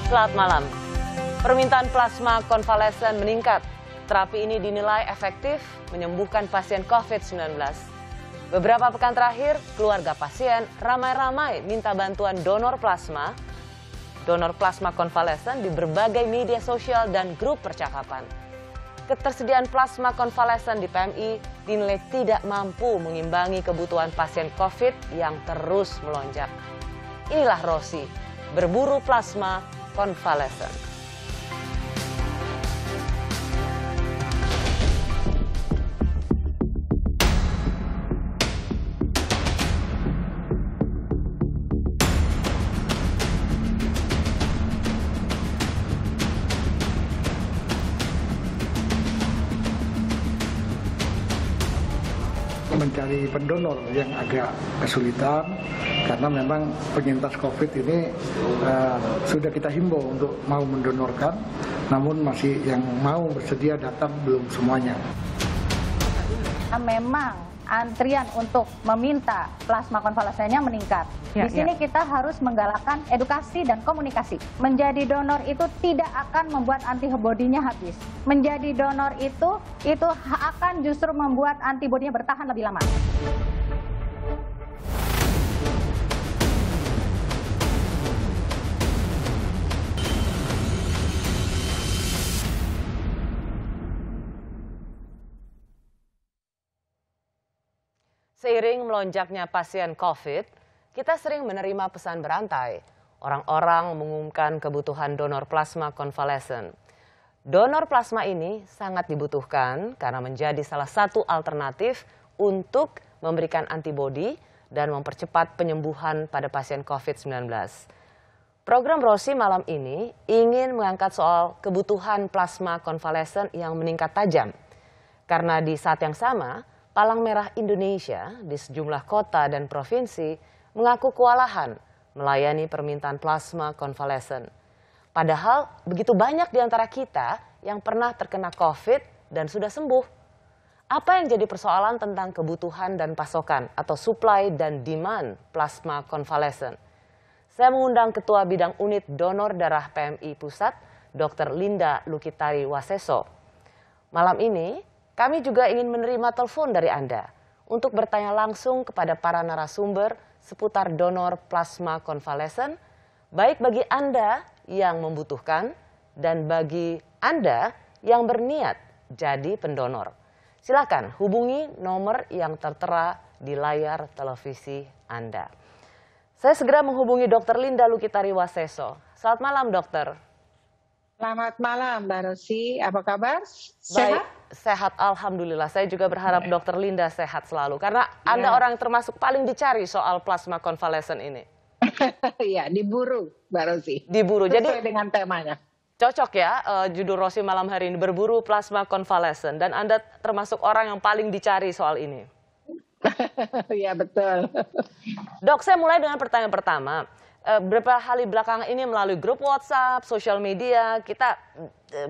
Selamat malam. Permintaan plasma konvalesen meningkat. Terapi ini dinilai efektif menyembuhkan pasien COVID-19. Beberapa pekan terakhir, keluarga pasien ramai-ramai minta bantuan donor plasma konvalesen di berbagai media sosial dan grup percakapan. Ketersediaan plasma konvalesen di PMI dinilai tidak mampu mengimbangi kebutuhan pasien COVID yang terus melonjak. Inilah Rosi, berburu plasma konvalesen. Mencari pendonor yang agak kesulitan karena memang penyintas COVID ini sudah kita himbau untuk mau mendonorkan, namun masih yang mau bersedia datang belum semuanya. Memang antrian untuk meminta plasma konvalesennya meningkat. Di sini kita harus menggalakkan edukasi dan komunikasi. Menjadi donor itu tidak akan membuat antibodinya habis. Menjadi donor itu akan justru membuat antibodinya bertahan lebih lama. Seiring melonjaknya pasien COVID, kita sering menerima pesan berantai. Orang-orang mengumumkan kebutuhan donor plasma konvalesen. Donor plasma ini sangat dibutuhkan karena menjadi salah satu alternatif untuk memberikan antibodi dan mempercepat penyembuhan pada pasien COVID-19. Program Rosi malam ini ingin mengangkat soal kebutuhan plasma konvalesen yang meningkat tajam. Karena di saat yang sama, Palang Merah Indonesia di sejumlah kota dan provinsi mengaku kewalahan melayani permintaan plasma konvalesen. Padahal begitu banyak di antara kita yang pernah terkena COVID dan sudah sembuh. Apa yang jadi persoalan tentang kebutuhan dan pasokan atau supply dan demand plasma konvalesen? Saya mengundang Ketua Bidang Unit Donor Darah PMI Pusat, Dr. Linda Lukitari Waseso. Malam ini, kami juga ingin menerima telepon dari Anda untuk bertanya langsung kepada para narasumber seputar donor plasma konvalesen, baik bagi Anda yang membutuhkan dan bagi Anda yang berniat jadi pendonor. Silakan hubungi nomor yang tertera di layar televisi Anda. Saya segera menghubungi Dr. Linda Lukitari Waseso. Selamat malam, dokter. Selamat malam, Mbak Rosi. Apa kabar? Baik, sehat alhamdulillah. Saya juga berharap Dr. Linda sehat selalu. Karena Anda orang yang termasuk paling dicari soal plasma konvalesen ini. Iya, diburu, Mbak Rosi. Diburu. Sesuai dengan temanya. Cocok ya judul Rosi malam hari ini, berburu plasma konvalesen. Dan Anda termasuk orang yang paling dicari soal ini. Iya, betul. Dok, saya mulai dengan pertanyaan pertama. Beberapa hari belakangan ini melalui grup WhatsApp, sosial media, kita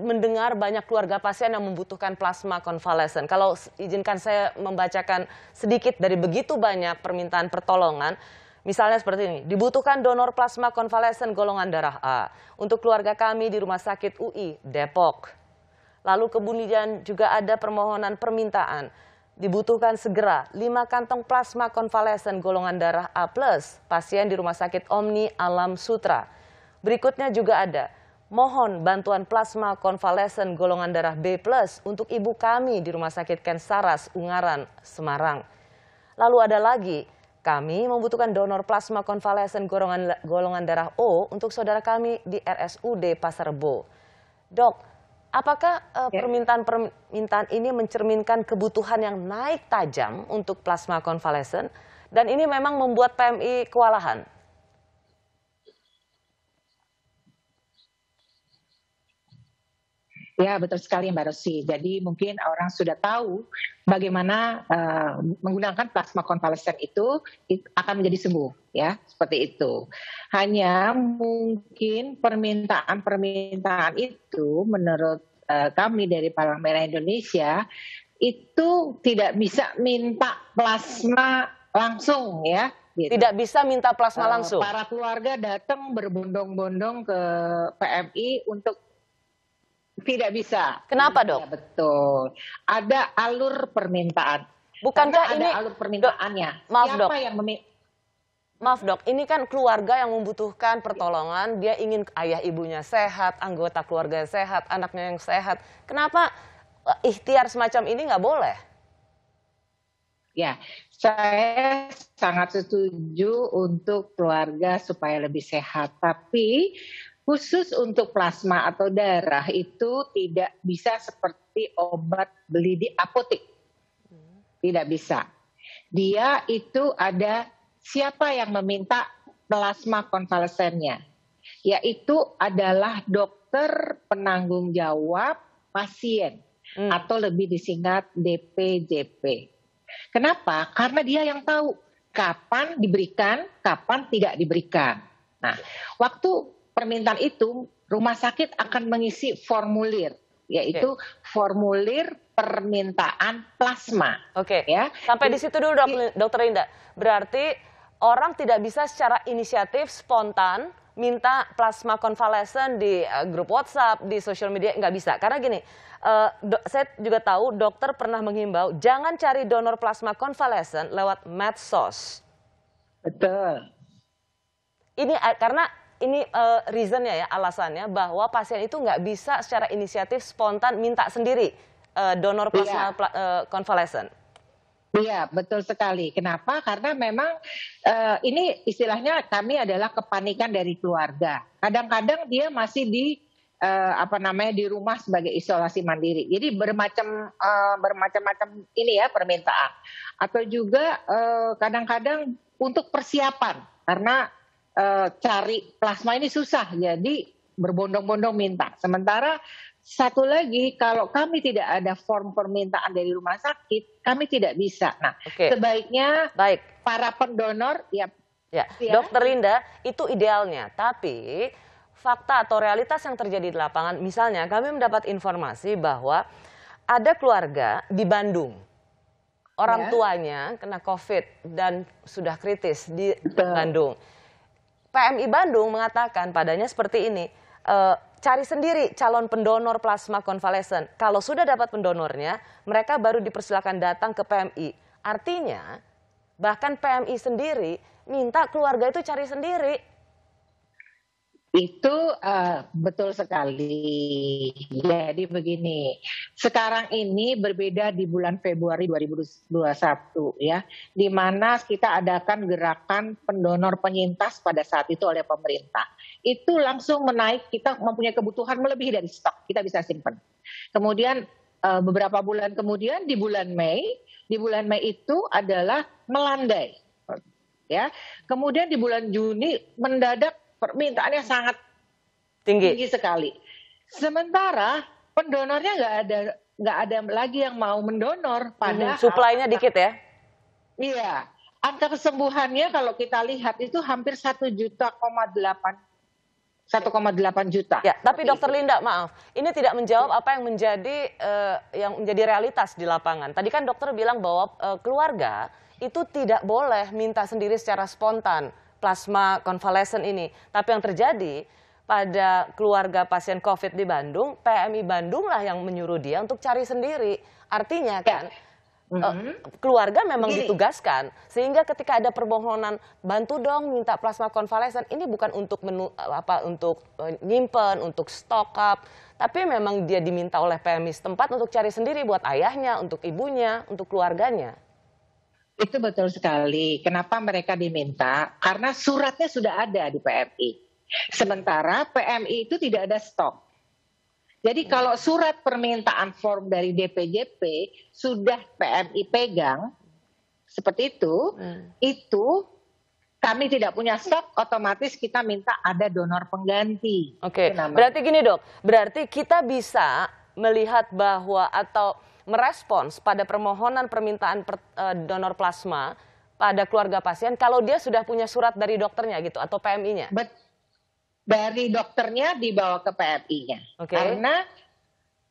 mendengar banyak keluarga pasien yang membutuhkan plasma konvalesen. Kalau izinkan saya membacakan sedikit dari begitu banyak permintaan pertolongan, misalnya seperti ini, dibutuhkan donor plasma konvalesen golongan darah A untuk keluarga kami di Rumah Sakit UI Depok. Lalu kemudian juga ada permohonan permintaan. Dibutuhkan segera 5 kantong plasma konvalesen golongan darah A+, pasien di Rumah Sakit Omni Alam Sutra. Berikutnya juga ada, mohon bantuan plasma konvalesen golongan darah B+, untuk ibu kami di Rumah Sakit Ken Saras, Ungaran, Semarang. Lalu ada lagi, kami membutuhkan donor plasma konvalesen golongan darah O untuk saudara kami di RSUD Pasar Rebo. Dok, apakah permintaan ini mencerminkan kebutuhan yang naik tajam untuk plasma konvalesen dan ini memang membuat PMI kewalahan? Ya, betul sekali Mbak Rosi. Jadi mungkin orang sudah tahu bagaimana menggunakan plasma konvalesen itu akan menjadi sembuh, ya, seperti itu. Hanya mungkin permintaan itu menurut kami dari Palang Merah Indonesia itu tidak bisa minta plasma langsung, ya. Gitu. Tidak bisa minta plasma langsung. Para keluarga datang berbondong-bondong ke PMI untuk tidak bisa. Kenapa, Dok? Ya, betul. Ada alur permintaan. Bukankah Karena ini ada alur permintaannya? Maaf, Siapa Dok. yang Maaf dok, ini kan keluarga yang membutuhkan pertolongan, dia ingin ayah ibunya sehat, anggota keluarga sehat, anaknya yang sehat. Kenapa ikhtiar semacam ini nggak boleh? Ya, saya sangat setuju untuk keluarga supaya lebih sehat. Tapi khusus untuk plasma atau darah itu tidak bisa seperti obat beli di apotek. Tidak bisa. Dia itu ada siapa yang meminta plasma konvalesennya, yaitu adalah dokter penanggung jawab pasien atau lebih disingkat DPJP. Kenapa? Karena dia yang tahu kapan diberikan, kapan tidak diberikan. Nah, waktu permintaan itu rumah sakit akan mengisi formulir, yaitu formulir permintaan plasma. Oke. Ya. Sampai di situ dulu Dokter Linda. Berarti orang tidak bisa secara inisiatif spontan minta plasma konvalesen di grup WhatsApp, di sosial media, nggak bisa. Karena gini, saya juga tahu dokter pernah menghimbau jangan cari donor plasma konvalesen lewat medsos. Betul. Ini karena ini reasonnya ya, alasannya bahwa pasien itu nggak bisa secara inisiatif spontan minta sendiri donor plasma konvalesen. Iya, betul sekali. Kenapa? Karena memang ini istilahnya kami adalah kepanikan dari keluarga. Kadang-kadang dia masih di di rumah sebagai isolasi mandiri. Jadi bermacam-macam ini ya permintaan. Atau juga kadang-kadang untuk persiapan karena cari plasma ini susah. Jadi berbondong-bondong minta. Sementara satu lagi, kalau kami tidak ada form permintaan dari rumah sakit, kami tidak bisa. Nah, sebaiknya para pendonor, Dokter Linda, itu idealnya. Tapi fakta atau realitas yang terjadi di lapangan, misalnya kami mendapat informasi bahwa ada keluarga di Bandung, orang tuanya kena COVID dan sudah kritis di Bandung. PMI Bandung mengatakan padanya seperti ini. Cari sendiri calon pendonor plasma konvalesen. Kalau sudah dapat pendonornya, mereka baru dipersilakan datang ke PMI. Artinya, bahkan PMI sendiri minta keluarga itu cari sendiri. Itu betul sekali. Jadi begini, sekarang ini berbeda di bulan Februari 2021 ya, di mana kita adakan gerakan pendonor penyintas pada saat itu oleh pemerintah. Itu langsung menaik, kita mempunyai kebutuhan melebihi dari stok, kita bisa simpan. Kemudian beberapa bulan kemudian di bulan Mei itu adalah melandai. Ya. Kemudian di bulan Juni mendadak permintaannya sangat tinggi sekali. Sementara pendonornya nggak ada lagi yang mau mendonor. Padahal suplainya dikit ya? Iya, angka kesembuhannya kalau kita lihat itu hampir 1,8 juta. Ya, tapi Dokter Linda, maaf, ini tidak menjawab apa yang menjadi realitas di lapangan. Tadi kan dokter bilang bahwa keluarga itu tidak boleh minta sendiri secara spontan plasma konvalesen ini. Tapi yang terjadi pada keluarga pasien COVID di Bandung, PMI Bandung lah yang menyuruh dia untuk cari sendiri. Artinya kan, keluarga memang ditugaskan, sehingga ketika ada permohonan bantu dong minta plasma konvalesen, ini bukan untuk nyimpen, untuk stok up, tapi memang dia diminta oleh PMI setempat untuk cari sendiri buat ayahnya, untuk ibunya, untuk keluarganya. Itu betul sekali. Kenapa mereka diminta? Karena suratnya sudah ada di PMI. Sementara PMI itu tidak ada stok. Jadi kalau surat permintaan form dari DPJP sudah PMI pegang, seperti itu kami tidak punya stok, otomatis kita minta ada donor pengganti. Oke, berarti gini dok, berarti kita bisa melihat bahwa atau merespons pada permohonan permintaan donor plasma pada keluarga pasien kalau dia sudah punya surat dari dokternya gitu atau PMI-nya? Dari dokternya dibawa ke PMI-nya. Karena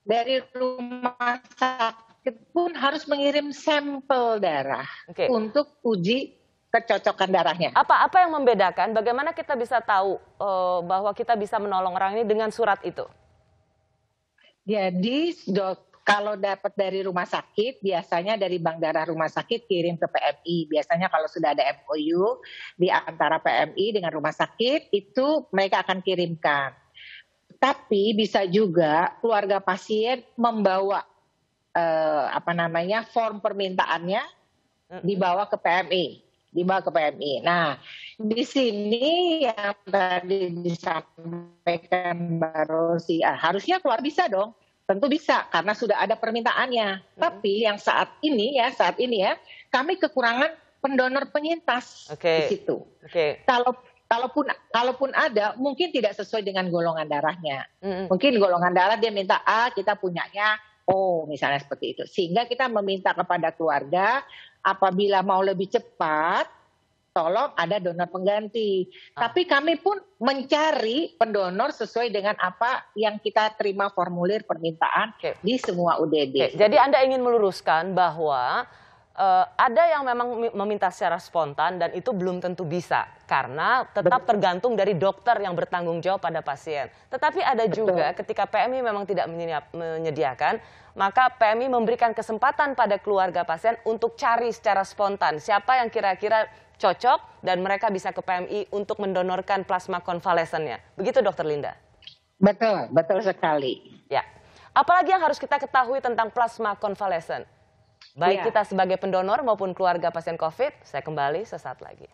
dari rumah sakit pun harus mengirim sampel darah untuk uji kecocokan darahnya. Apa yang membedakan? Bagaimana kita bisa tahu bahwa kita bisa menolong orang ini dengan surat itu? Jadi kalau dapat dari rumah sakit, biasanya dari bank darah rumah sakit kirim ke PMI. Biasanya kalau sudah ada MOU di antara PMI dengan rumah sakit, itu mereka akan kirimkan. Tapi bisa juga keluarga pasien membawa form permintaannya dibawa ke PMI. Nah, di sini yang tadi disampaikan Mbak Rosi, harusnya keluar bisa dong. Tentu bisa karena sudah ada permintaannya. Tapi yang saat ini ya, kami kekurangan pendonor penyintas di situ. Kalaupun ada, mungkin tidak sesuai dengan golongan darahnya. Mungkin golongan darah dia minta A, kita punyanya O, misalnya seperti itu. Sehingga kita meminta kepada keluarga, apabila mau lebih cepat, tolong ada donor pengganti. Tapi kami pun mencari pendonor sesuai dengan apa yang kita terima formulir permintaan di semua UDD. Jadi Anda ingin meluruskan bahwa ada yang memang meminta secara spontan dan itu belum tentu bisa karena tetap tergantung dari dokter yang bertanggung jawab pada pasien. Tetapi ada juga ketika PMI memang tidak menyediakan, maka PMI memberikan kesempatan pada keluarga pasien untuk cari secara spontan siapa yang kira-kira cocok dan mereka bisa ke PMI untuk mendonorkan plasma konvalesennya. Begitu Dokter Linda? Betul sekali. Ya. Apalagi yang harus kita ketahui tentang plasma konvalesen? Baik kita sebagai pendonor maupun keluarga pasien COVID, saya kembali sesaat lagi.